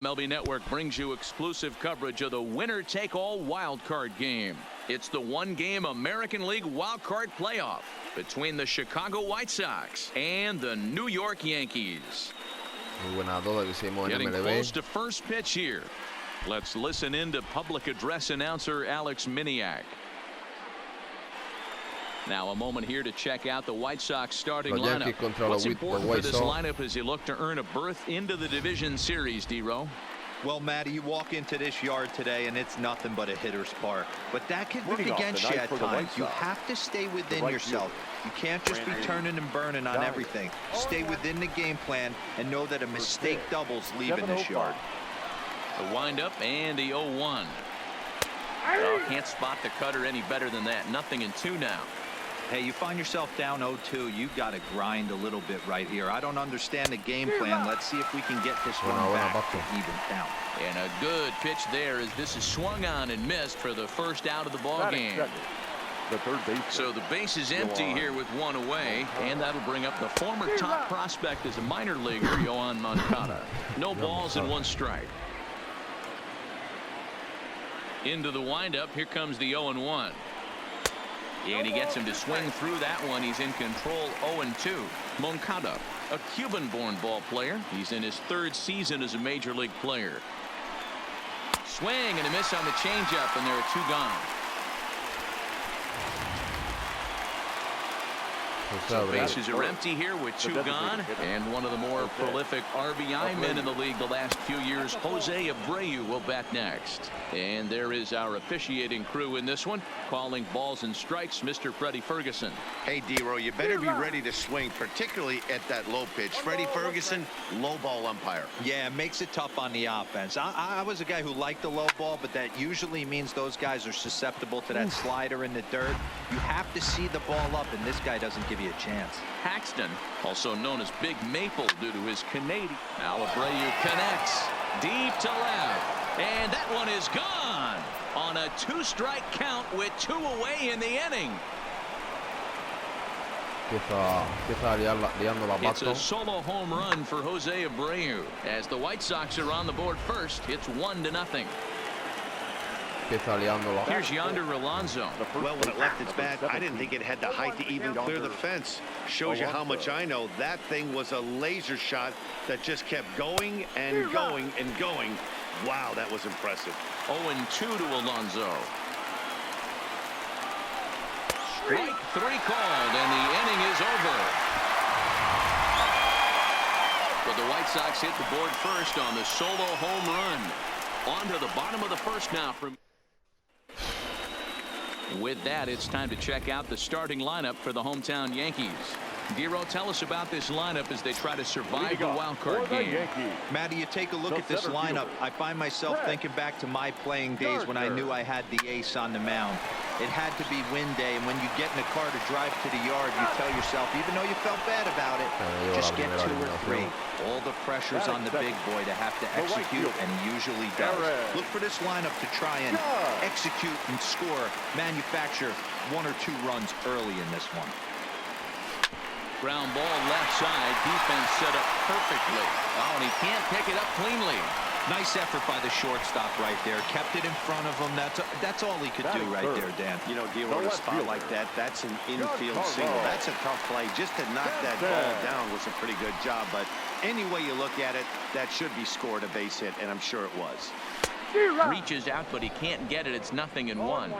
MLB Network brings you exclusive coverage of the winner-take-all wildcard game. It's the one-game American League wildcard playoff between the Chicago White Sox and the New York Yankees. Getting close to first pitch here. Let's listen in to public address announcer Alex Miniak. Now a moment here to check out the White Sox starting lineup. What's important for this lineup as you look to earn a berth into the division series, D-Row? Well, Matty, you walk into this yard today and it's nothing but a hitter's park. But that can work against you at times. You have to stay within yourself. You can't just be turning and burning on everything. Stay within the game plan and know that a mistake doubles leaving this yard. The windup and the 0-1. Oh, can't spot the cutter any better than that. 0-2 now. Hey, you find yourself down 0-2, you got to grind a little bit right here. I don't understand the game plan. Let's see if we can get this one back to even count. And a good pitch there as this is swung on and missed for the first out of the ball game. So the base is empty here with one away, and that'll bring up the former top prospect as a minor leaguer, Yoan Moncada. No balls and one strike. Into the windup, here comes the 0-1. And he gets him to swing through that one. He's in control. 0-2. Moncada, a Cuban-born ball player. He's in his third season as a major league player. Swing and a miss on the changeup, and there are two gone. So bases are empty here with two gone, and one of the more prolific RBI men in the league the last few years, Jose Abreu, will bat next. And there is our officiating crew in this one, calling balls and strikes, Mr. Freddie Ferguson. Hey, D-Row, you better be ready to swing, particularly at that low pitch. Freddie Ferguson, low ball umpire. Yeah, it makes it tough on the offense. I was a guy who liked the low ball, but that usually means those guys are susceptible to that slider in the dirt. You have to see the ball up, and this guy doesn't give you a chance. Paxton, also known as Big Maple due to his Canadian. Now Abreu connects deep to left, and that one is gone on a two-strike count with two away in the inning. It's a solo home run for Jose Abreu as the White Sox are on the board first. It's 1-0. Here's Yonder Alonso. Well, when it left its bat, I didn't think it had the height to even clear the fence. Shows you how much I know. That thing was a laser shot that just kept going and going and going. Wow, that was impressive. 0-2 to Alonso. Strike three called, and the inning is over. But the White Sox hit the board first on the solo home run. On to the bottom of the first now. With that, it's time to check out the starting lineup for the hometown Yankees. D-Row, tell us about this lineup as they try to survive the wild card game. Matty, you take a look at this lineup. I find myself thinking back to my playing days when I knew I had the ace on the mound. It had to be win day, and when you get in a car to drive to the yard, you tell yourself, even though you felt bad about it, just get 2 or 3. All the pressure's on the big boy to have to execute, and he usually does. Look for this lineup to try and execute and score, manufacture 1 or 2 runs early in this one. Ground ball left side. Defense set up perfectly. Oh, and he can't pick it up cleanly. Nice effort by the shortstop right there. Kept it in front of him. That's all he could do right there, Dan. You know, D-Row, a spot like that, that's an infield single. That's a tough play. Just to knock that ball down was a pretty good job. But any way you look at it, that should be scored a base hit, and I'm sure it was. Reaches out, but he can't get it. It's 0-1.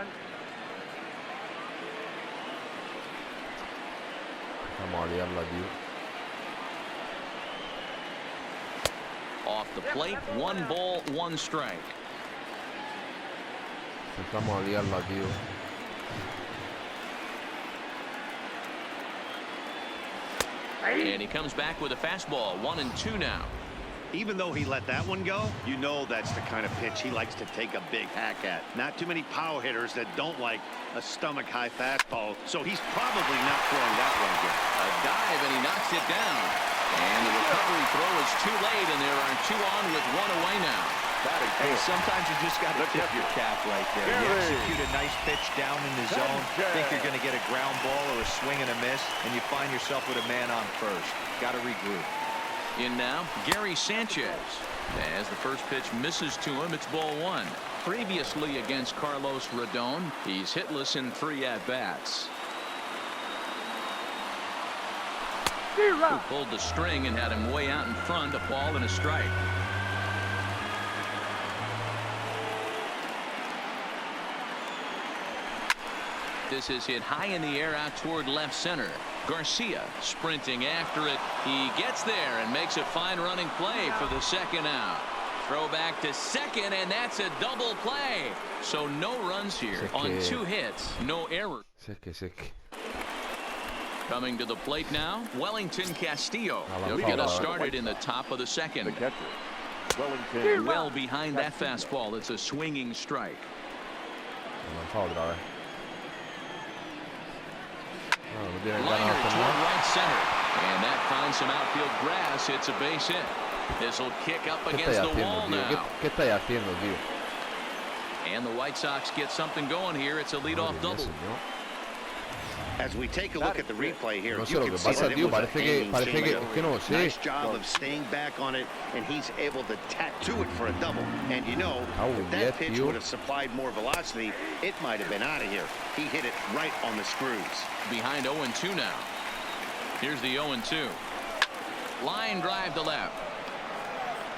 Off the plate, 1 ball, 1 strike. And he comes back with a fastball. 1-2 now. Even though he let that one go, you know that's the kind of pitch he likes to take a big hack at. Not too many power hitters that don't like a stomach-high fastball, so he's probably not throwing that one again. A dive, and he knocks it down. And the recovery throw is too late, and there are 2 on with 1 away now. Hey, sometimes you just got to tip your cap right there. You execute a nice pitch down in the zone, think you're going to get a ground ball or a swing and a miss, and you find yourself with a man on first. Got to regroup. In now, Gary Sanchez. As the first pitch misses to him, it's ball one. Previously against Carlos Rodon, he's hitless in 3 at-bats. Who pulled the string and had him way out in front, a ball and a strike. This is hit high in the air out toward left center. Garcia sprinting after it. He gets there and makes a fine running play for the second out. Throw back to second, and that's a double play. So no runs here on 2 hits, no error. Coming to the plate now, Wellington Castillo. He'll get us started in the top of the second. Well behind that fastball. It's a swinging strike. Liner toward right center, and that finds some outfield grass. It's a base hit. This will kick up against the wall now. And the White Sox get something going here. It's a leadoff double. As we take a look at the replay here, you can see that it was a hanging changeup. Nice job of staying back on it, and he's able to tattoo it for a double. And you know, if that pitch would have supplied more velocity, it might have been out of here. He hit it right on the screws. Behind 0-2 now. Here's the 0-2. Line drive to left.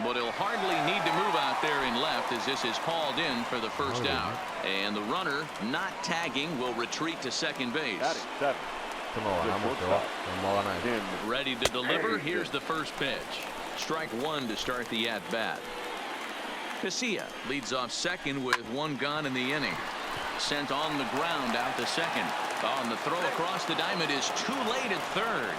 But he'll hardly need to move out there in left as this is hauled in for the first out. And the runner, not tagging, will retreat to second base. Ready to deliver. Here's the first pitch. Strike one to start the at-bat. Casilla leads off second with 1 gone in the inning. Sent on the ground out to second. On the throw across the diamond is too late at third.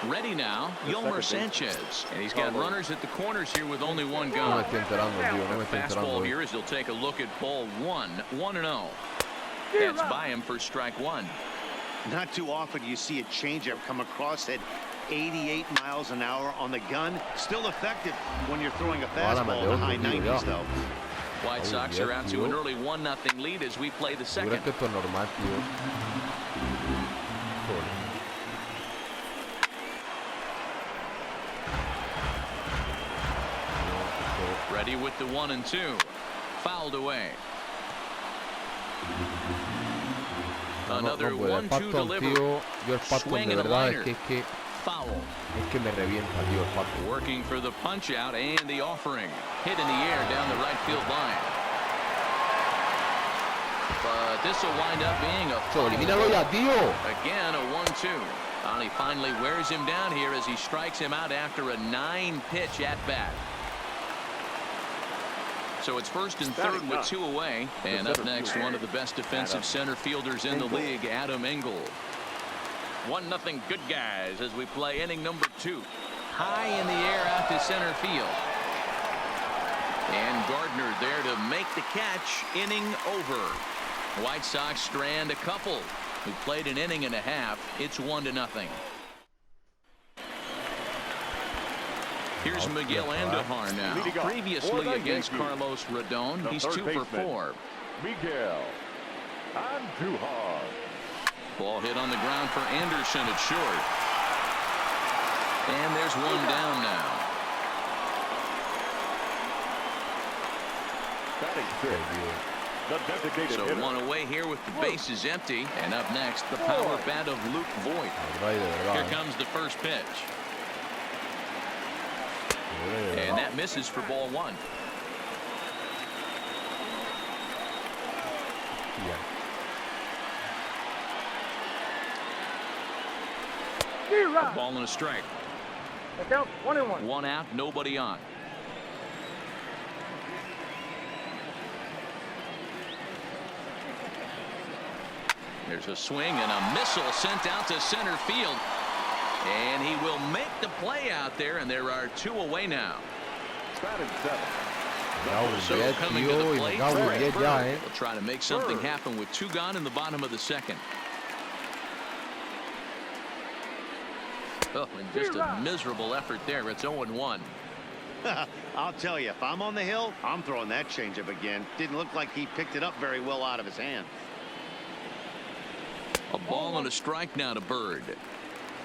Ready now, Yolmer Sanchez. And he's got runners at the corners here with only 1 gone. Fastball here as he'll take a look at ball 1. 1-0. That's by him for strike 1. Not too often you see a changeup come across at 88 miles an hour on the gun. Still effective when you're throwing a fastball in the high 90s, though. White Sox are out to an early 1-0 lead as we play the second. Ready with the 1-2. Fouled away. Another 1-2 delivery. Swing and a liner. Foul. Working for the punch out and the offering. Hit in the air down the right field line. But this will wind up being a foul. Again a 1-2. And he finally wears him down here as he strikes him out after a 9-pitch at bat. So it's first and third with 2 away. And up next, one of the best defensive center fielders in the league, Adam Engel. 1-0 good guys as we play inning number 2. High in the air out to center field. And Gardner there to make the catch. Inning over. White Sox strand a couple who played an inning and a half. It's 1-0. Here's Miguel Andujar now. Previously against Carlos Rodon, he's 2 for 4. Miguel Andujar. Ball hit on the ground for Anderson at short. And there's 1 down now. So 1 away here with the bases empty. And up next, the power bat of Luke Voigt. Here comes the first pitch. And that misses for ball 1. A ball and a strike. 1-1. 1 out, nobody on. There's a swing and a missile sent out to center field. And he will make the play out there, and there are 2 away now. So coming to the plate, will try to make something happen with 2 gone in the bottom of the second. Oh, and just a miserable effort there. It's 0-1. I'll tell you, if I'm on the hill, I'm throwing that changeup again. Didn't look like he picked it up very well out of his hand. A ball and a strike now to Bird.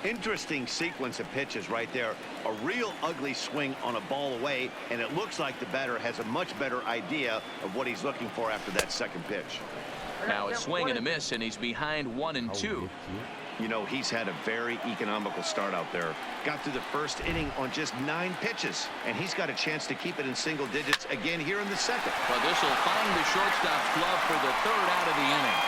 Interesting sequence of pitches right there. A real ugly swing on a ball away, and it looks like the batter has a much better idea of what he's looking for after that second pitch. Now a swing and a miss, and he's behind 1-2. You know, he's had a very economical start out there. Got through the first inning on just 9 pitches, and he's got a chance to keep it in single digits again here in the second. But this will find the shortstop's glove for the 3rd out of the inning.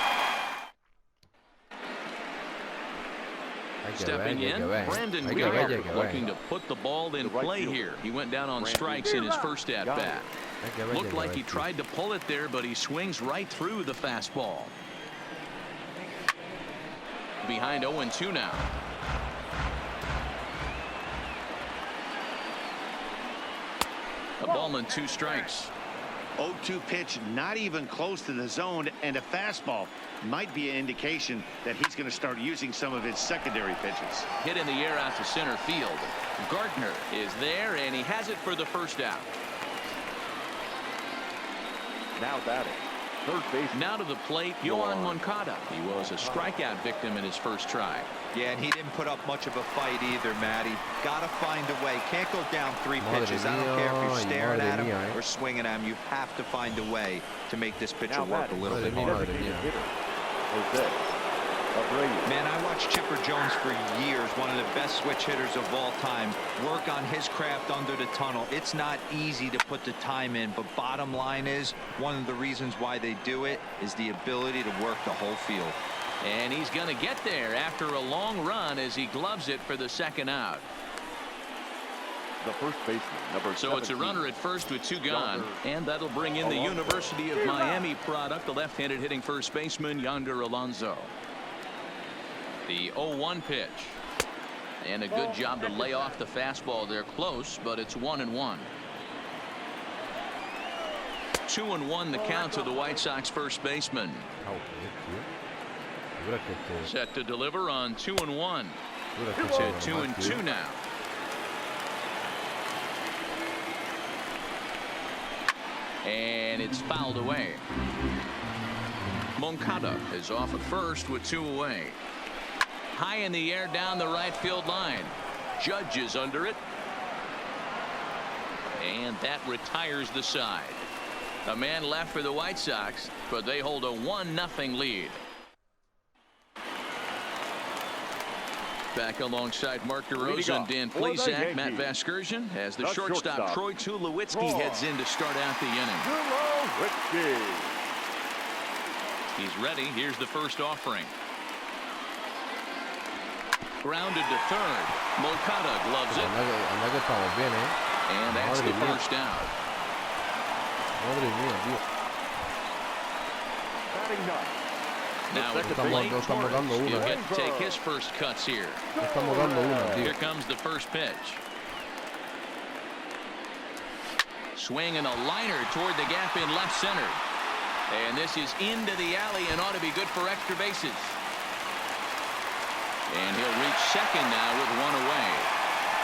Stepping in, Brandon Wheeler, looking to put the ball in play here. He went down on strikes in his first at-bat. Looked like he tried to pull it there, but he swings right through the fastball. Behind 0-2 now. A ball and 2 strikes. 0-2 pitch, not even close to the zone, and a fastball might be an indication that he's going to start using some of his secondary pitches. Hit in the air out to center field. Gardner is there, and he has it for the 1st out. Now batting, third base. Now to the plate, Yohan Moncada. He was a strikeout victim in his first try. Yeah, and he didn't put up much of a fight either, Matty. Got to find a way. Can't go down 3 pitches. I don't care if you're staring at him or swinging at him. You have to find a way to make this pitcher work a little bit harder. Man, I watched Chipper Jones for years, one of the best switch hitters of all time, work on his craft under the tunnel. It's not easy to put the time in, but bottom line is, one of the reasons why they do it is the ability to work the whole field. And he's going to get there after a long run as he gloves it for the 2nd out. The first baseman, number 17. So it's a runner at first with 2 gone, and that'll bring in the University of Miami product, the left-handed hitting first baseman Yonder Alonso. The 0-1 pitch, and a good job to lay off the fastball there close, but it's 1-1. 2-1 the count to the White Sox first baseman. Set to deliver on 2-1 to 2-2 now. And it's fouled away. Moncada is off at first with 2 away. High in the air down the right field line. Judge is under it. And that retires the side. A man left for the White Sox, but they hold a 1-0 lead. Back alongside Mark DeRosa and Dan Plesac, Matt Vasgersian, as the shortstop Troy Tulowitzki heads in to start out the inning. He's ready. Here's the first offering. Grounded to 3rd. Moncada gloves it. And that's the 1st out. Batting 9. Now with the plate, he'll get to take his first cuts here. Here comes the first pitch. Swing and a liner toward the gap in left center. And this is into the alley and ought to be good for extra bases. And he'll reach 2nd now with 1 away.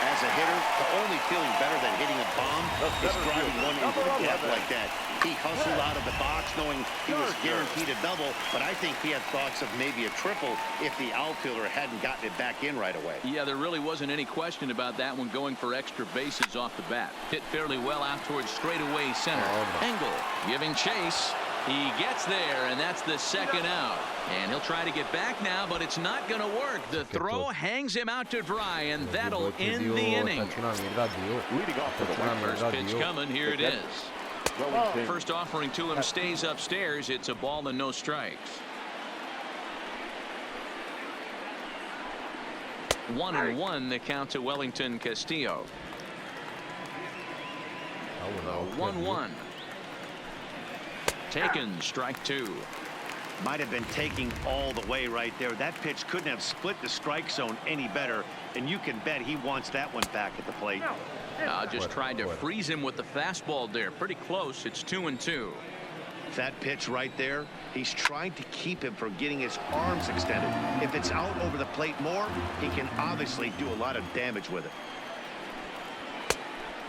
As a hitter, the only feeling better than hitting a bomb is driving one into the gap like that. He hustled out of the box knowing he was guaranteed a double, but I think he had thoughts of maybe a triple if the outfielder hadn't gotten it back in right away. Yeah, there really wasn't any question about that one, going for extra bases off the bat. Hit fairly well out towards straightaway center. Engel giving chase. He gets there, and that's the 2nd out. And he'll try to get back now, but it's not going to work. The throw hangs him out to dry, and that'll end the inning. First pitch coming. Here it is. First offering to him stays upstairs. It's a ball and no strikes. 1-1 the count to Wellington Castillo. 1-1. Taken, strike 2. Might have been taking all the way right there. That pitch couldn't have split the strike zone any better, and you can bet he wants that one back at the plate. Just tried to freeze him with the fastball there. Pretty close. It's 2-2. That pitch right there, he's trying to keep him from getting his arms extended. If it's out over the plate more, he can obviously do a lot of damage with it.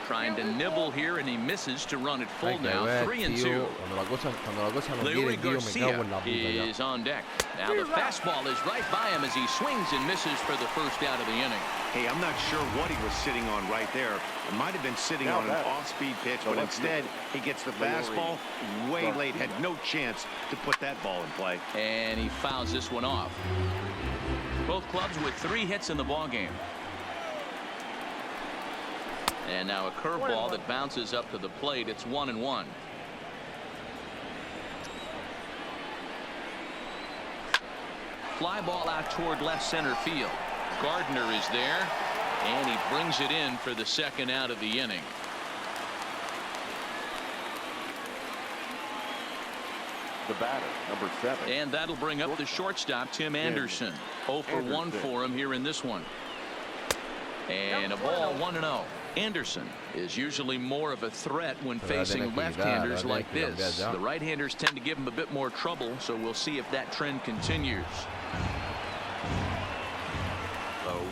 Trying to nibble here, and he misses to run it full now. 3-2. Leury Garcia is on deck. Now the fastball is right by him as he swings and misses for the first out of the inning. Hey, I'm not sure what he was sitting on right there. It might have been sitting on an off-speed pitch, but instead he gets the fastball way late. Had no chance to put that ball in play. And he fouls this one off. Both clubs with 3 hits in the ballgame. And now a curveball that bounces up to the plate. It's 1-1. Fly ball out toward left center field. Gardner is there, and he brings it in for the second out of the inning. The batter, number 7. And that'll bring up the shortstop, Tim Anderson. 0 for 1 for him here in this one. And a ball 1-0. Anderson is usually more of a threat when facing left-handers like this. The right-handers tend to give him a bit more trouble, so we'll see if that trend continues.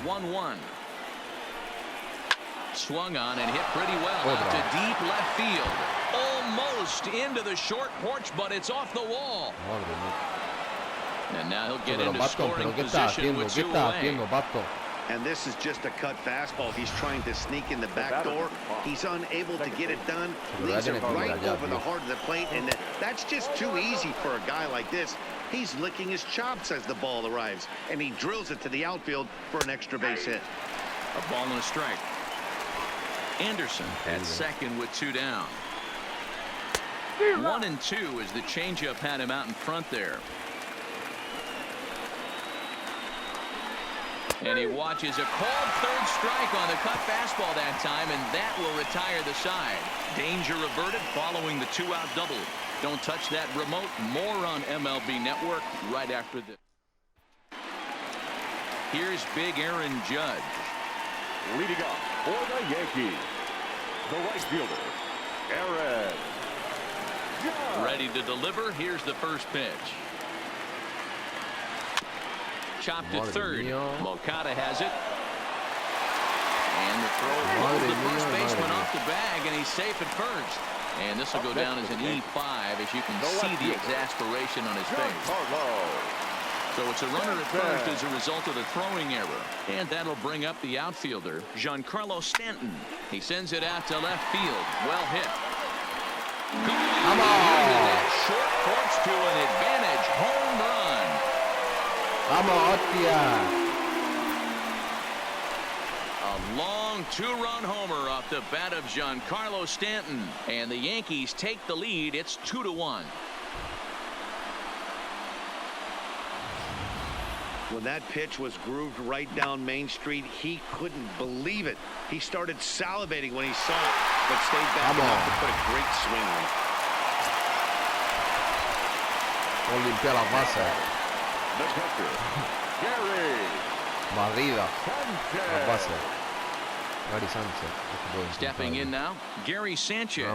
1-1. Swung on and hit pretty well out to deep left field. Almost into the short porch, but it's off the wall. And now he'll get into scoring position with 2 away. And this is just a cut fastball. He's trying to sneak in the back door. He's unable to get it done. Leaves it right over the heart of the plate, and that's just too easy for a guy like this. He's licking his chops as the ball arrives, and he drills it to the outfield for an extra base hit. A ball and a strike. Anderson at second with 2 down. 1-2 as the changeup had him out in front there. And he watches a called third strike on the cut fastball that time, and that will retire the side. Danger averted following the 2-out double. Don't touch that remote. More on MLB Network right after this. Here's big Aaron Judge. Leading off for the Yankees, the right fielder, Aaron Judge. Ready to deliver. Here's the first pitch. Chopped at third. Moncada has it. And the throw rolls the first baseman off the bag, and he's safe at first. And this will go down as an E5, as you can see the exasperation on his face. So it's a runner at first as a result of the throwing error. And that'll bring up the outfielder, Giancarlo Stanton. He sends it out to left field. Well hit. Come on! Short porch to an advantage home run. A long 2-run homer off the bat of Giancarlo Stanton, and the Yankees take the lead. It's 2-1. When that pitch was grooved right down Main Street, he couldn't believe it. He started salivating when he saw it, but stayed back enough to put a great swing on it. The catcher, Gary Sanchez. Stepping in now, Gary Sanchez.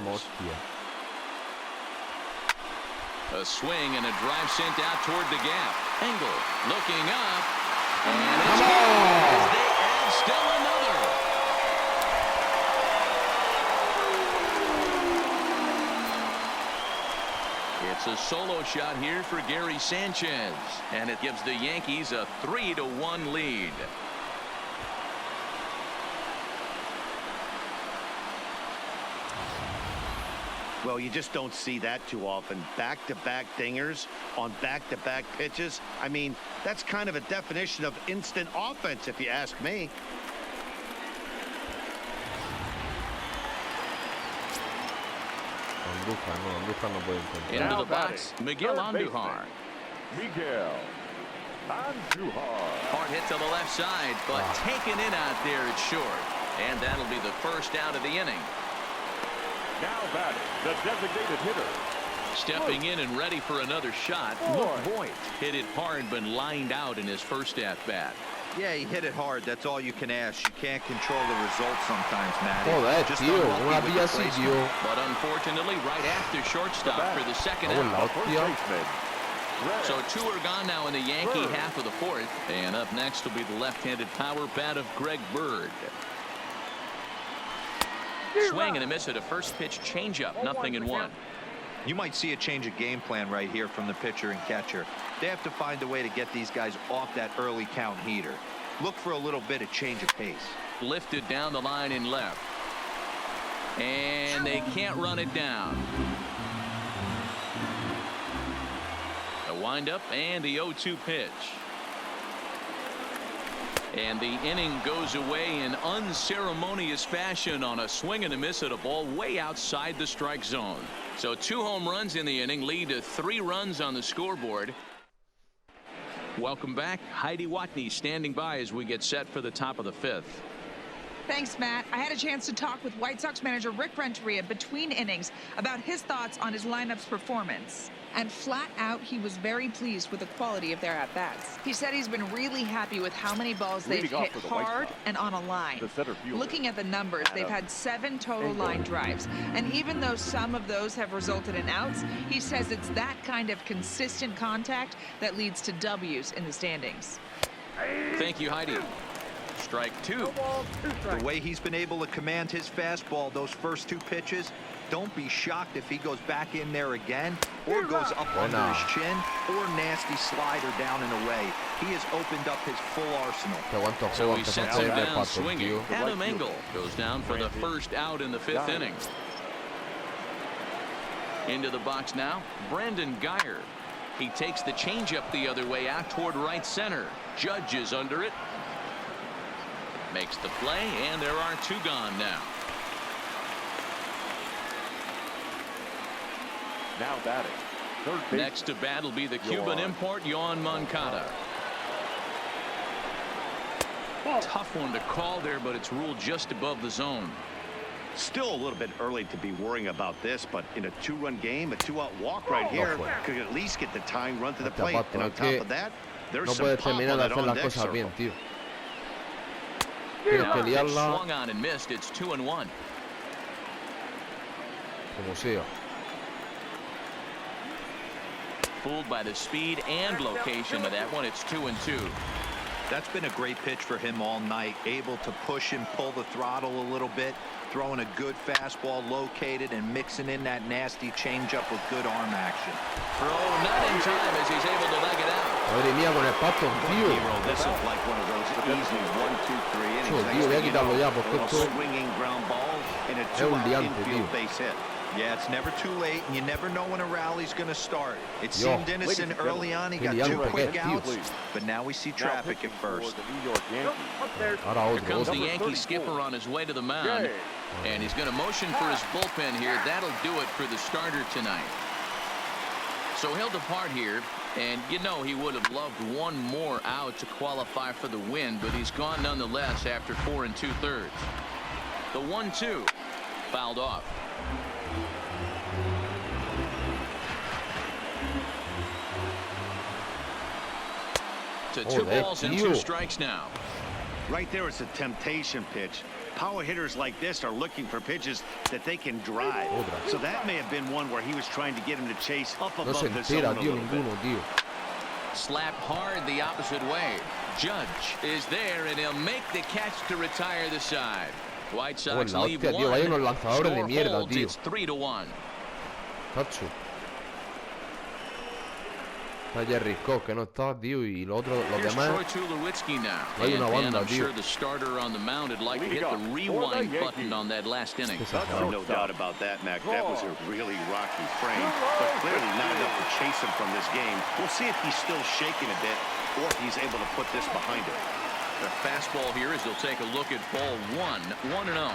A swing and a drive sent out toward the gap. Engel looking up, and it's gone as they add still another. It's a solo shot here for Gary Sanchez, and it gives the Yankees a 3-1 lead. Well, you just don't see that too often. Back-to-back dingers on back-to-back pitches. I mean, that's kind of a definition of instant offense, if you ask me. Into the box, Miguel Andujar. Hard hit to the left side, but taken in out there, it's short. And that'll be the first out of the inning. Now batting, the designated hitter. Stepping in and ready for another shot. Luke Voigt hit it hard, but lined out in his first at-bat. Yeah, he hit it hard. That's all you can ask. You can't control the results sometimes, Matt. Joder, tío, una vía así, tío. But unfortunately, right after shortstop for the second out. So 2 are gone now in the Yankee half of the fourth. And up next will be the left-handed power bat of Greg Bird. Swing and a miss at a first pitch changeup. 0-1. You might see a change of game plan right here from the pitcher and catcher. They have to find a way to get these guys off that early count heater. Look for a little bit of change of pace. Lifted down the line in left. And they can't run it down. A windup and the 0-2 pitch. And the inning goes away in unceremonious fashion on a swing and a miss at a ball way outside the strike zone. So 2 home runs in the inning lead to 3 runs on the scoreboard. Welcome back. Heidi Watney standing by as we get set for the top of the 5th. Thanks, Matt. I had a chance to talk with White Sox manager Rick Renteria between innings about his thoughts on his lineup's performance. And flat out, he was very pleased with the quality of their at-bats. He said he's been really happy with how many balls they've hit hard and on a line. Looking at the numbers, they've had 7 total line drives. And even though some of those have resulted in outs, he says it's that kind of consistent contact that leads to W's in the standings. Thank you, Heidi. Strike 2. The way he's been able to command his fastball those first 2 pitches, don't be shocked if he goes back in there again or goes up under his chin or nasty slider down and away. He has opened up his full arsenal. So he sets him down swinging. Adam Engel goes down for the first out in the 5th inning. Into the box now, Brandon Guyer. He takes the changeup the other way out toward right center. Judge is under it. Makes the play, and there are 2 gone now. Now batting. Third base. Next to bat will be the Cuban import, Yoan Moncada. Tough one to call there, but it's ruled just above the zone. Still a little bit early to be worrying about this, but in a 2-run game, a 2-out walk right here could at least get the tying run to the plate. And on top of that, there's some pop on that on-deck circle. Swung on and missed. It's 2-1. Fooled by the speed and location of that one. It's 2-2. That's been a great pitch for him all night. Able to push and pull the throttle a little bit, throwing a good fastball located and mixing in that nasty changeup with good arm action. Throw not in time as he's able to leg it out. Madre mía con el pato, tío. This is like one of those easy 1-2-3 innings. Tío, voy a quitarlo ya porque esto Swinging ground ball and a es un 2-out liante, infield tío. base hit. Yeah, it's never too late, and you never know when a rally's going to start. It seemed innocent early on. He got 2 quick outs, but now we see traffic at first. Here comes the Yankee skipper on his way to the mound, and he's going to motion for his bullpen here. That'll do it for the starter tonight. So he'll depart here, and you know he would have loved 1 more out to qualify for the win, but he's gone nonetheless after 4 2/3. The 1-2 fouled off. To 2 balls and 2 strikes now. Right there, it's a temptation pitch. Power hitters like this are looking for pitches that they can drive. So that may have been one where he was trying to get him to chase up above the zone a little bit. Slapped hard the opposite way. Judge is there, and he'll make the catch to retire the side. White Sox leave 1. Score holds. It's 3-1. Está Jerry Scott que no está, tío, y los demás no hay una banda, tío. I'm sure the starter on the mound would like to hit the rewind button on that last inning. No doubt about that, Mac. That was a really rocky frame, but clearly not enough to chase him from this game. We'll see if he's still shaking a bit or if he's able to put this behind him. The fastball here as they'll take a look at ball 1, 1-0.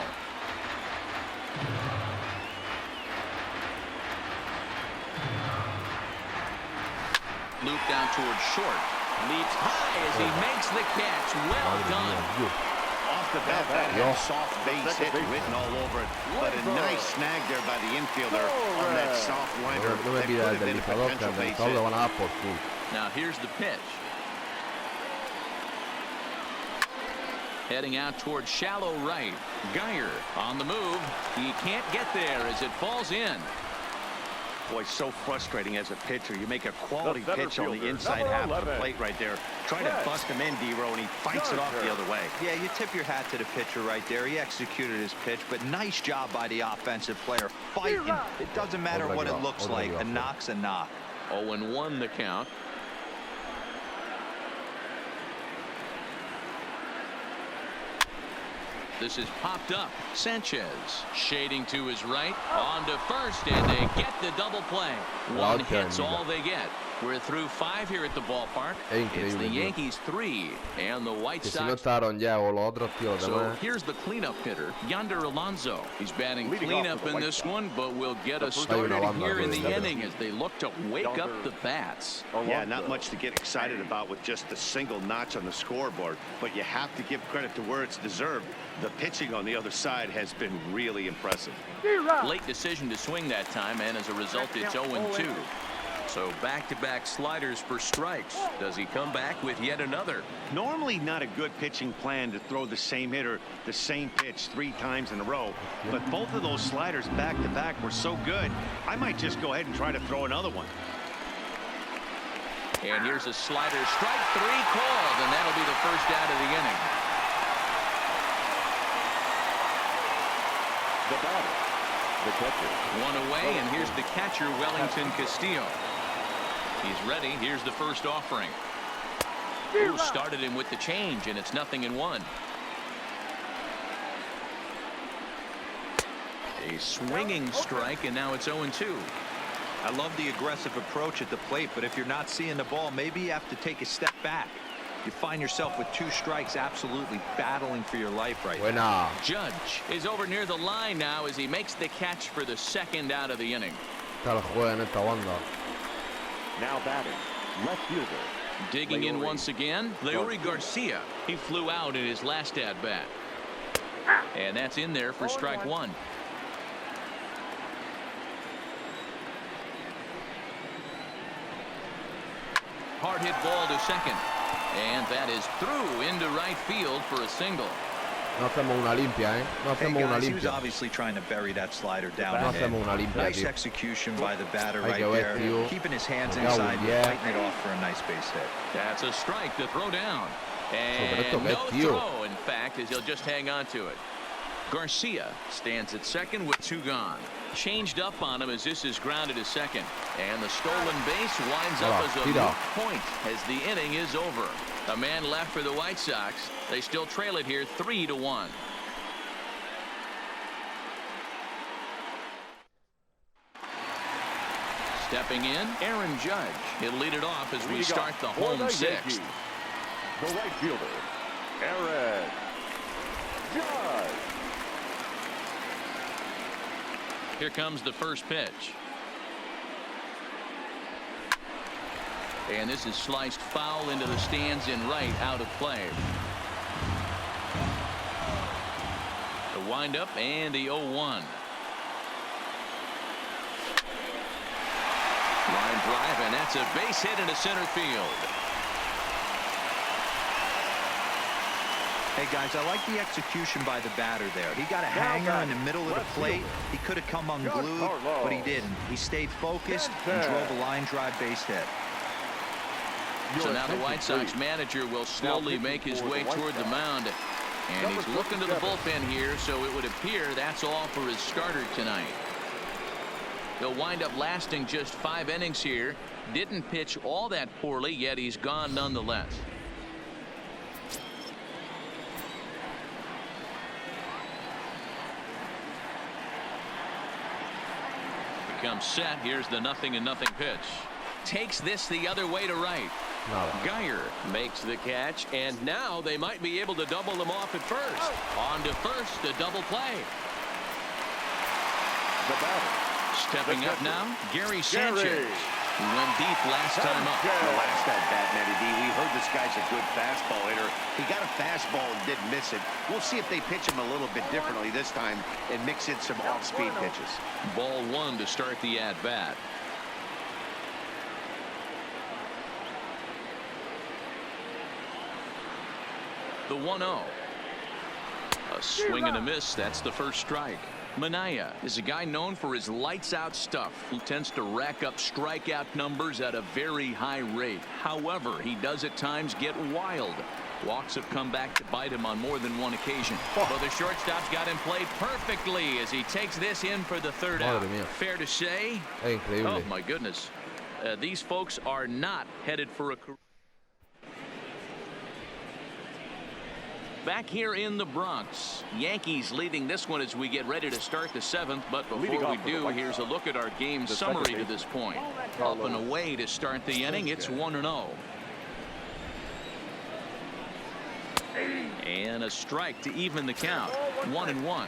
Loop down towards short. Leaps high as he makes the catch. Well done. Off the bat, that had soft base hit written all over it. But a nice snag there by the infielder on that soft liner. No me pida el deslizador, que al deslizador le van a dar por full. Now here's the pitch. Heading out towards shallow right. Guyer on the move. He can't get there as it falls in. Boy, so frustrating as a pitcher. You make a quality pitch on the inside half of the plate right there. Try to bust him in, D-Row, and he fights it off the other way. Yeah, you tip your hat to the pitcher right there. He executed his pitch, but nice job by the offensive player. Fighting. It doesn't matter what it looks like. A knock's a knock. 0-1 the count. This is popped up. Sanchez shading to his right. On to first, and they get the double play. One hit's all they get. We're through 5 here at the ballpark. It's the Yankees 3 and the White Sox. So here's the cleanup hitter, Yonder Alonso. He's batting cleanup in this one, but will get us started here in the inning as they look to wake up the bats. Yeah, not much to get excited about with just a single notch on the scoreboard, but you have to give credit to where it's deserved. The pitching on the other side has been really impressive. Late decision to swing that time, and as a result, it's 0-2. So back-to-back sliders for strikes. Does he come back with yet another? Normally not a good pitching plan to throw the same hitter the same pitch 3 times in a row, but both of those sliders back-to-back were so good, I might just go ahead and try to throw another one. And here's a slider, strike 3 called, and that'll be the first out of the inning. The batter, the catcher. One away, and here's the catcher, Wellington Castillo. He's ready. Here's the first offering. Ooh, started him with the change, and it's 0-1. A swinging strike, and now it's 0-2. I love the aggressive approach at the plate, but if you're not seeing the ball, maybe you have to take a step back. You find yourself with 2 strikes, absolutely battling for your life right now. Judge is over near the line now as he makes the catch for the second out of the inning. Now batting, left fielder. Digging in once again, Leury Garcia. He flew out in his last at-bat. And that's in there for strike 1. Hard hit ball to second. And that is through into right field for a single. No hacemos una limpia, eh. No hacemos una limpia. He was obviously trying to bury that slider down. No hacemos una limpia, nice execution by the batter right there. Keeping his hands inside, fighting it off for a nice base hit. That's a strike to throw down. And no throw, in fact, as he'll just hang on to it. Garcia stands at second with 2 gone. Changed up on him as this is grounded to second. And the stolen base winds up as a moot point as the inning is over. A man left for the White Sox. They still trail it here 3-1. Stepping in, Aaron Judge. He'll lead it off as we start the home 6th. The right fielder, Aaron Judge. Here comes the first pitch. And this is sliced foul into the stands in right, out of play. The windup and the 0-1. Line drive, and that's a base hit into center field. Hey guys, I like the execution by the batter there. He got a hanger in the middle of the plate. He could have come unglued, but he didn't. He stayed focused and drove a line drive base hit. So now the White Sox manager will slowly make his way toward the mound. And he's looking to the bullpen here, so it would appear that's all for his starter tonight. He'll wind up lasting just 5 innings here. Didn't pitch all that poorly, yet he's gone nonetheless. Comes set. Here's the 0-0 pitch. Takes this the other way to right. Geyer makes the catch, and now they might be able to double them off at first. On to first, a double play. The batter. Stepping up now, Gary Sanchez. He went deep last time up. The last at bat, Matty D. We heard this guy's a good fastball hitter. He got a fastball and didn't miss it. We'll see if they pitch him a little bit differently this time and mix in some off-speed pitches. Ball 1 to start the at-bat. The 1-0. A swing and a miss. That's the first strike. Minaya is a guy known for his lights-out stuff who tends to rack up strikeout numbers at a very high rate. However, he does at times get wild. Walks have come back to bite him on more than one occasion. Well, the shortstop's got him played perfectly as he takes this in for the third out. Fair to say? Oh, my goodness. These folks are not headed for a career. Back here in the Bronx, Yankees leading this one as we get ready to start the 7th. But before we do, here's a look at our game summary to this point. Up and away to start the inning. It's 1-0. And a strike to even the count. 1-1.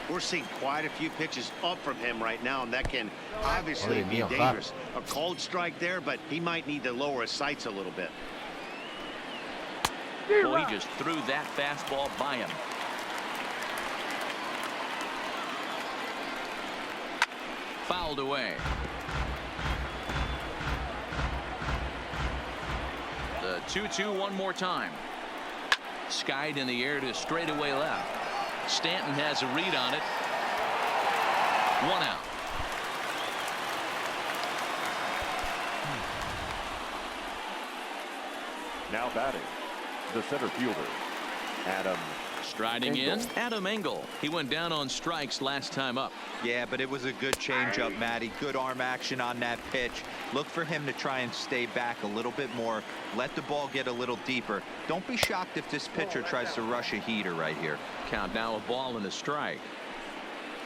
We're seeing quite a few pitches up from him right now, and that can obviously be dangerous. A cold strike there, but he might need to lower his sights a little bit. Well, he just threw that fastball by him. Fouled away. The 2-2 one more time. Skied in the air to straightaway left. Stanton has a read on it. 1 out. Now batting, the center fielder, Adam. Striding in, Adam Engel. He went down on strikes last time up. Yeah, but it was a good changeup, Matty. Good arm action on that pitch. Look for him to try and stay back a little bit more. Let the ball get a little deeper. Don't be shocked if this pitcher tries to rush a heater right here. Count now a ball and a strike.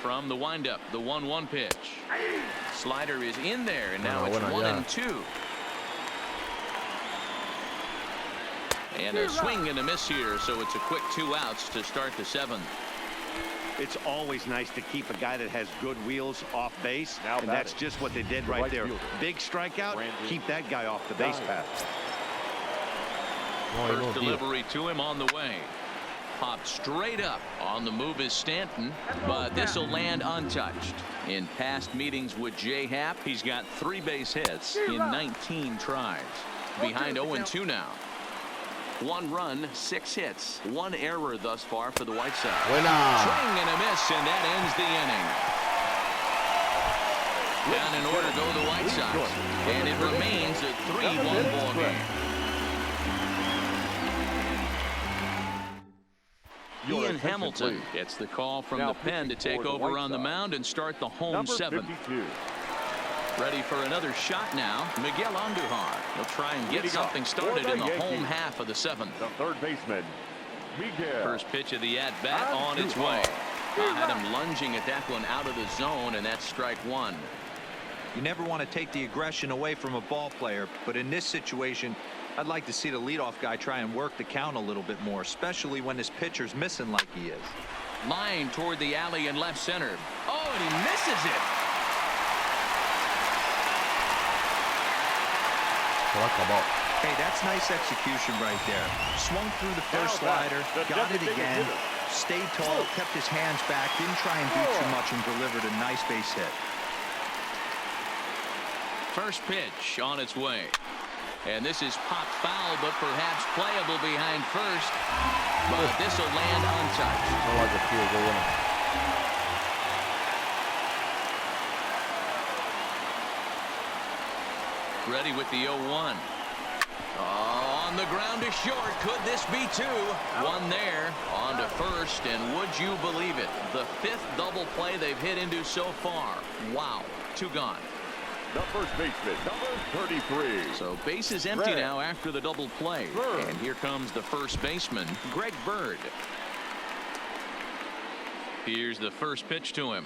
From the windup, the 1-1 pitch. Slider is in there, and now it's 1-2. And a swing and a miss here, so it's a quick 2 outs to start the 7th. It's always nice to keep a guy that has good wheels off base, and that's just what they did right there. Big strikeout, keep that guy off the base path. First delivery to him on the way. Popped straight up. On the move is Stanton, but this will land untouched. In past meetings with J-Happ, he's got 3 base hits in 19 tries. Behind 0-2 now. 1 run, 6 hits, 1 error thus far for the White Sox. Swing and a miss, and that ends the inning. Down in order go the White Sox, and it remains a 3-1 ball game. Ian Hamilton gets the call from the pen to take over on the mound and start the home 7th. Ready for another shot now. Miguel Andujar. He'll try and get something started in the home half of the 7th. The third baseman, Miguel. First pitch of the at-bat on its way. Had him lunging at that one out of the zone, and that's strike 1. You never want to take the aggression away from a ball player, but in this situation, I'd like to see the leadoff guy try and work the count a little bit more, especially when his pitcher's missing like he is. Line toward the alley in left center. Oh, and he misses it. Hey, that's nice execution right there. Swung through the first slider, got it again, stayed tall, kept his hands back, didn't try and do too much, and delivered a nice base hit. First pitch on its way. And this is popped foul, but perhaps playable behind first. But this will land untouched. Ready with the 0-1. On the ground to short. Could this be 2? 1 there. On to first, and would you believe it? The 5th double play they've hit into so far. Wow. 2 gone. The first baseman, number 33. So base is empty now after the double play. And here comes the first baseman, Greg Bird. Here's the first pitch to him.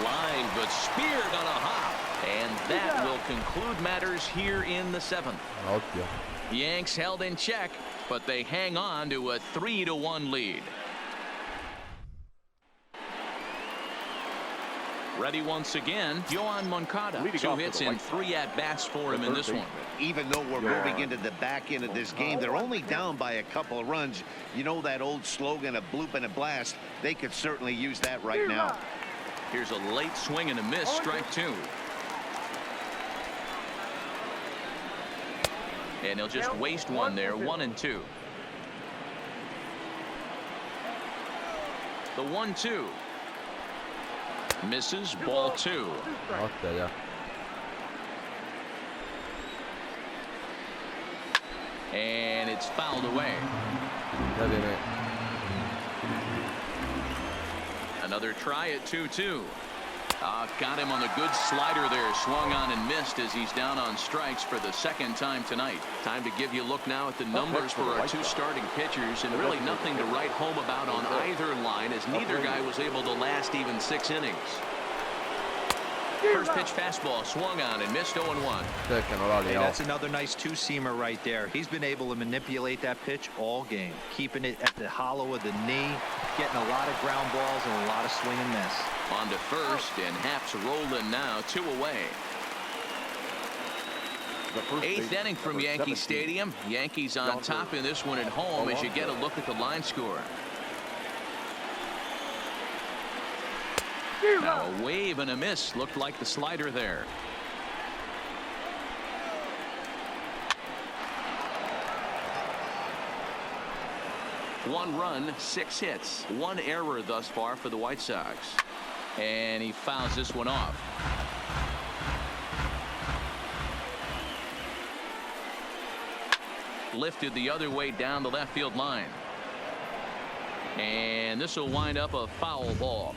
Line, but speared on a hop. And that will conclude matters here in the 7th. Yanks held in check, but they hang on to a 3-1 lead. Ready once again, Yohan Moncada. 2 hits in 3 at-bats for him in this one. Even though we're moving into the back end of this game, they're only down by a couple of runs. You know that old slogan, a bloop and a blast. They could certainly use that right now. Here's a late swing and a miss, strike 2. And he'll just waste one there, 1-2. The 1-2. Misses. Ball 2. Notte, ya. And it's fouled away. Ya tiene. Another try at 2-2. Got him on the good slider there. Swung on and missed as he's down on strikes for the second time tonight. Time to give you a look now at the numbers for our two starting pitchers, and really nothing to write home about on either line, as neither guy was able to last even 6 innings. First pitch fastball swung on and missed 0-1. Hey, that's another nice two-seamer right there. He's been able to manipulate that pitch all game, keeping it at the hollow of the knee, getting a lot of ground balls and a lot of swing and miss. On to first, and Haps rolling now, 2 away. 8th inning from Yankee Stadium. Yankees on top in this one at home as you get a look at the line score. Now a wave and a miss. Looked like the slider there. One run, 6 hits, 1 error thus far for the White Sox. And he fouls this one off. Lifted the other way down the left field line. And this will wind up a foul ball.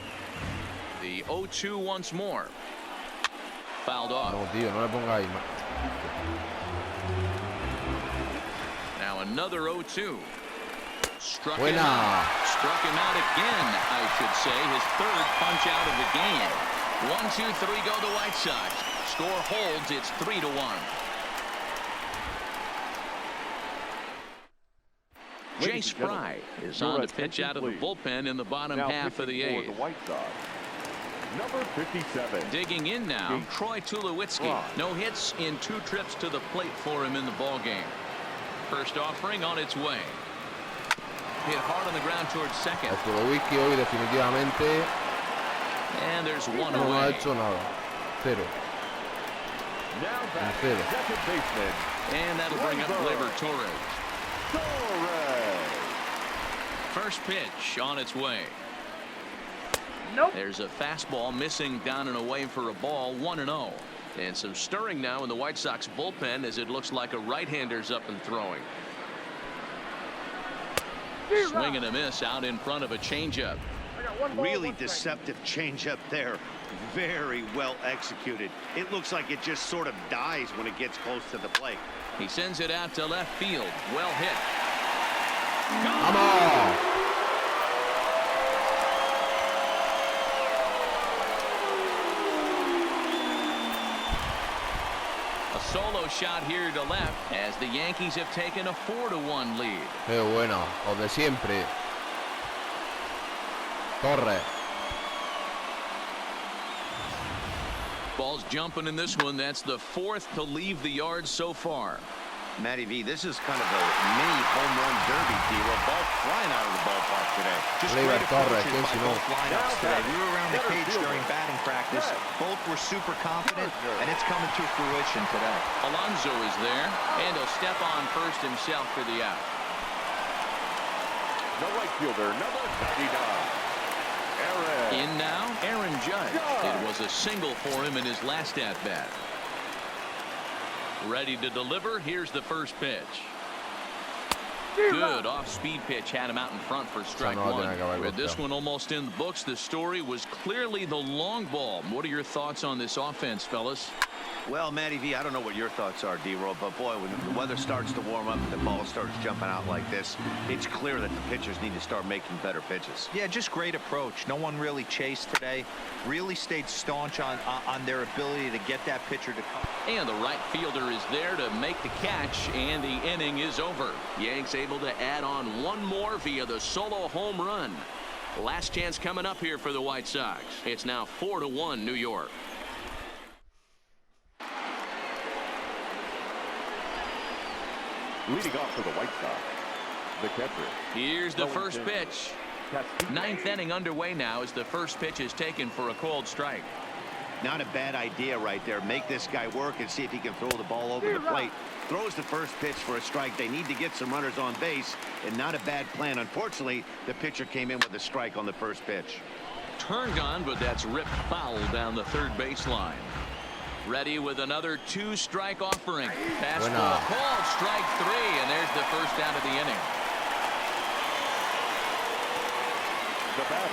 The 0-2 once more. Fouled off. No, tío, no le ponga ahí. Now another 0-2. Struck Buena. him out. Struck him out again, I should say. His 3rd punch out of the game. 1-2-3 go the White Sox. Score holds. It's 3-1. Jay Spry is on to pitch out of the bullpen in the bottom half of the 8th. Number 57. Digging in now, Troy Tulowitzki. No hits in 2 trips to the plate for him in the ball game. First offering on its way. Hit hard on the ground towards second. Tulowitzki hoy definitivamente And there's 1 no ha away. hecho nada. 0. Now back Cero. second baseman. And that'll bring up Gleyber Torres. Torres. First pitch on its way. Nope. There's a fastball missing down and away for a ball. 1-0. And some stirring now in the White Sox bullpen as it looks like a right-hander's up and throwing. Swing and a miss out in front of a changeup. Really deceptive changeup there. Very well executed. It looks like it just sort of dies when it gets close to the plate. He sends it out to left field. Well hit. ¡Vamos! A solo shot here to left as the Yankees have taken a 4-1 lead. Qué bueno, lo de siempre. Torres. Ball's jumping in this one. That's the 4th to leave the yard so far. Matty V, this is kind of a mini home run derby, D-Roll. Ball flying out of the ballpark today. Just Gleyber great Torres, approaches ¿quién by si no? both lineups today. We were around the cage during batting practice. Both were super confident, and it's coming to fruition today. Alonso is there, and he'll step on first himself for the out. The right fielder, number 59. In now, Aaron Judge. It was a single for him in his last at-bat. Ready to deliver. Here's the first pitch. Good off-speed pitch had him out in front for strike 1. With this one almost in the books, the story was clearly the long ball. What are your thoughts on this offense, fellas? Well, Matty V, I don't know what your thoughts are, D-Roll, but boy, when the weather starts to warm up and the ball starts jumping out like this, it's clear that the pitchers need to start making better pitches. Yeah, just great approach. No one really chased today. Really stayed staunch on their ability to get that pitcher to come. And the right fielder is there to make the catch, and the inning is over. Yanks able to add on 1 more via the solo home run. Last chance coming up here for the White Sox. It's now 4-1 New York. Leading off for the White Sox, the catcher. Here's the first pitch. 9th inning underway now as the first pitch is taken for a called strike. Not a bad idea right there. Make this guy work and see if he can throw the ball over the plate. Throws the first pitch for a strike. They need to get some runners on base, and not a bad plan. Unfortunately, the pitcher came in with a strike on the first pitch. Turned on, but that's ripped foul down the third baseline. Ready with another 2-strike offering. Fastball called, strike 3, and there's the first out of the inning. The batter,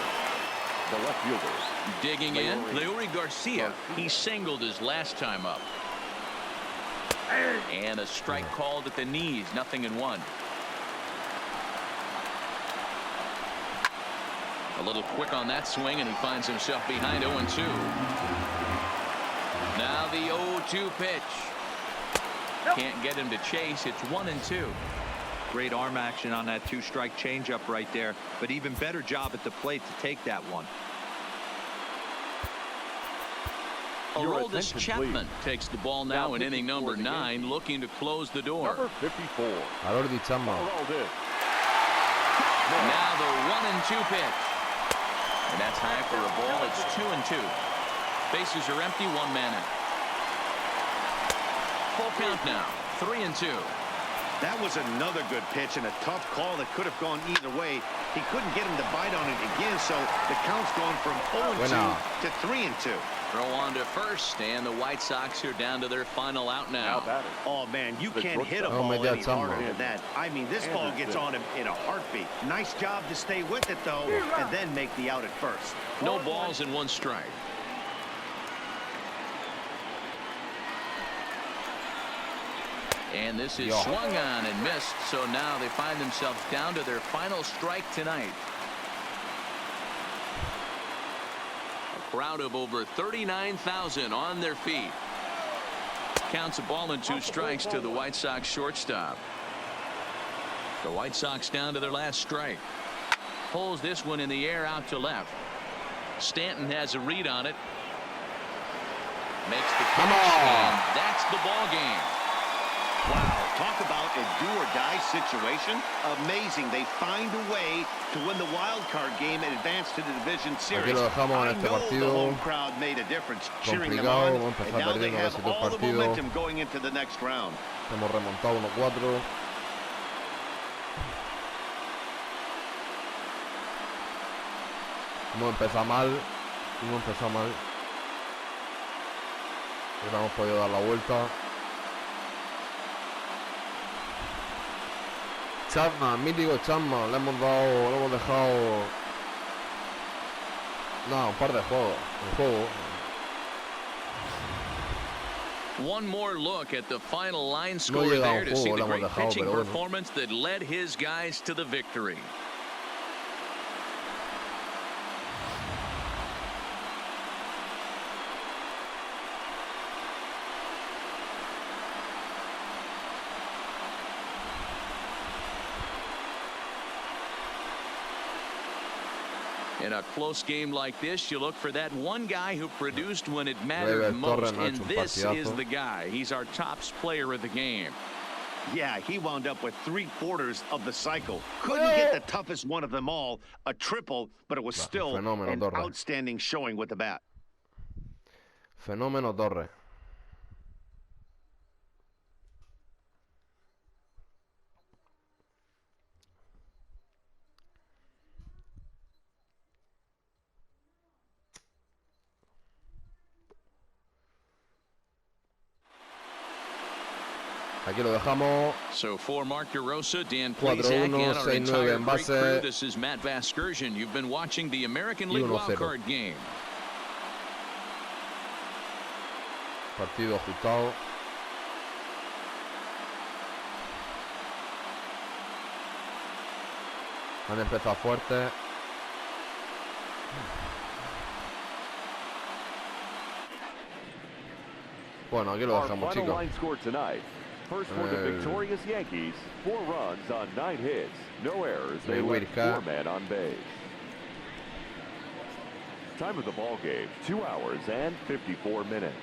the left fielder. Digging in, Leury Garcia. He singled his last time up. And a strike called at the knees, 0-1. A little quick on that swing, and he finds himself behind 0-2. Now the 0-2 pitch. Can't get him to chase. It's 1-2. Great arm action on that 2-strike changeup right there, but even better job at the plate to take that one. Aroldis Chapman takes the ball now in inning number 9, looking to close the door. Number 54. Aroldis Chapman. Now the 1-2 pitch. And that's high for a ball. It's 2-2. Bases are empty, 1 man out. Full count now, 3-2. That was another good pitch and a tough call that could have gone either way. He couldn't get him to bite on it again, so the count's gone from 0-2 to 3-2. Throw on to first, and the White Sox are down to their final out now. Oh, man, you can't hit a ball any harder than that. I mean, this ball gets on him in a heartbeat. Nice job to stay with it, though, and then make the out at first. No balls and 1 strike. And this is swung on and missed, so now they find themselves down to their final strike tonight. A crowd of over 39,000 on their feet. Counts a ball and 2 strikes to the White Sox shortstop. The White Sox down to their last strike. Pulls this one in the air out to left. Stanton has a read on it. Makes the catch, and that's the ball game. Wow, talk about a do-or-die situation. Amazing. They find a way to win the wild card game and advance to the division series. Aquí lo dejamos en este partido. The home crowd made a difference, cheering them on, and now they have all the momentum going into the next round. Hemos remontado 1-4. Hemos empezado mal. No hemos podido dar la vuelta. Chapman, mítico Chapman, le hemos dejado un par de juegos. One more look at the final line score there to see the great pitching performance that led his guys to the victory. In a close game like this, you look for that one guy who produced when it mattered most, and this is the guy. He's our top player of the game. Yeah, he wound up with 3/4 of the cycle. Couldn't get the toughest one of them all, a triple, but it was still an outstanding showing with the bat. Fenómeno Torre. Aquí lo dejamos. So for Mark DeRosa, Dan Plesac, and our entire great crew, this is Matt Vasgersian. You've been watching the American League wildcard game. Partido ajustado. Han empezado fuerte. Bueno, aquí lo dejamos, chicos. First for the victorious Yankees, 4 runs on 9 hits, no errors. They left 4 men on base. Time of the ball game, 2 hours and 54 minutes.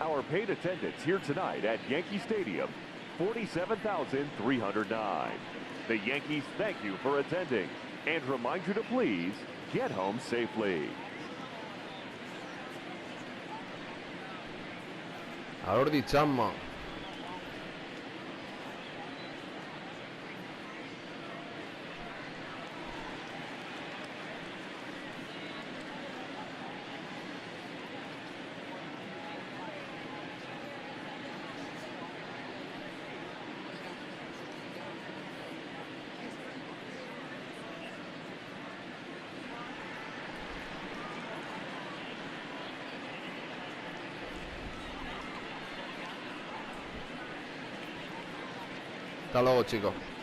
Our paid attendance here tonight at Yankee Stadium, 47,309. The Yankees thank you for attending and remind you to please get home safely. Allora diciamo. Hasta luego, chicos.